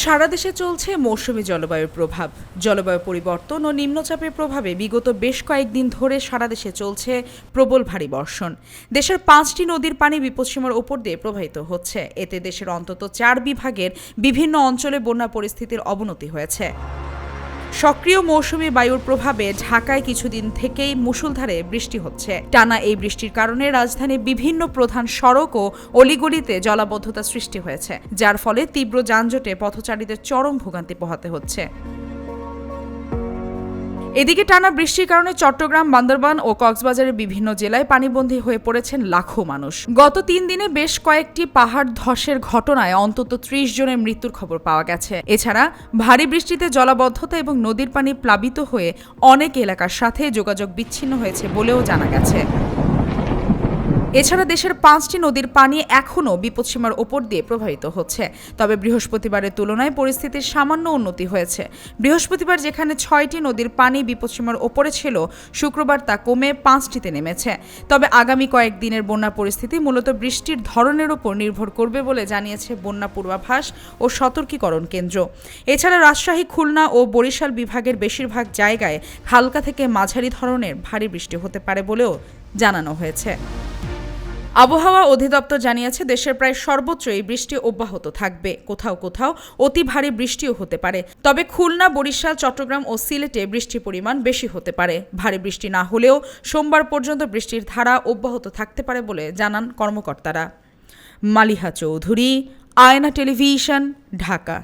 সারা দেশে চলছে মৌসুমী জলবায়ুর প্রভাব। জলবায়ু পরিবর্তন ও নিম্নচাপের প্রভাবে বিগত বেশ কয়েকদিন ধরে সারা দেশে চলছে প্রবল ভারী বর্ষণ। দেশের 5টি নদীর পানি বিপদসীমার ওপর দিয়ে প্রবাহিত হচ্ছে। এতে দেশের অন্তত 4 বিভাগের বিভিন্ন অঞ্চলে বন্যা পরিস্থিতির অবনতি হয়েছে। সক্রিয় মৌসুমী বায়ুর প্রভাবে ঢাকায় কিছুদিন থেকেই মুষলধারে বৃষ্টি হচ্ছে। টানা এই বৃষ্টির কারণে রাজধানীর বিভিন্ন প্রধান সড়ক ও অলিগলিতে জলাবদ্ধতা সৃষ্টি হয়েছে, যার ফলে তীব্র যানজটে পথচারীদের চরম ভোগান্তি পোহাতে হচ্ছে। এদিকে টানা বৃষ্টির কারণে চট্টগ্রাম, বান্দরবান ও কক্সবাজারের বিভিন্ন জেলায় পানিবন্দী হয়ে পড়েছেন লাখো মানুষ। গত 3 দিনে বেশ কয়েকটি পাহাড় ধসের ঘটনায় অন্তত 30 জনের মৃত্যুর খবর পাওয়া গেছে। এছাড়া ভারী বৃষ্টিতে জলাবদ্ধতা এবং নদীর পানি প্লাবিত হয়ে অনেক এলাকার সাথে যোগাযোগ বিচ্ছিন্ন হয়েছে বলেও জানা গেছে। এছাড়া দেশের 5টি নদীর পানি এখনও বিপদসীমার ওপর দিয়ে প্রবাহিত হচ্ছে। তবে বৃহস্পতিবারের তুলনায় পরিস্থিতির সামান্য উন্নতি হয়েছে। বৃহস্পতিবার যেখানে 6টি নদীর পানি বিপদসীমার ওপরে ছিল, শুক্রবার তা কমে 5টিতে নেমেছে। তবে আগামী কয়েকদিনের বন্যা পরিস্থিতি মূলত বৃষ্টির ধরনের ওপর নির্ভর করবে বলে জানিয়েছে বন্যা পূর্বাভাস ও সতর্কীকরণ কেন্দ্র। এছাড়া রাজশাহী, খুলনা ও বরিশাল বিভাগের বেশিরভাগ জায়গায় হালকা থেকে মাঝারি ধরনের ভারী বৃষ্টি হতে পারে বলেও জানানো হয়েছে। আবহাওয়া অধিদপ্তর জানিয়েছে, দেশের প্রায় সর্বত্রই বৃষ্টি অব্যাহত থাকবে। কোথাও কোথাও অতি ভারী বৃষ্টিও হতে পারে। তবে খুলনা, বরিশাল, চট্টগ্রাম ও সিলেটে বৃষ্টির পরিমাণ বেশি হতে পারে। ভারী বৃষ্টি না হলেও সোমবার পর্যন্ত বৃষ্টির ধারা অব্যাহত থাকতে পারে বলে জানান কর্মকর্তারা। মালিহা চৌধুরী, আয়না টেলিভিশন, ঢাকা।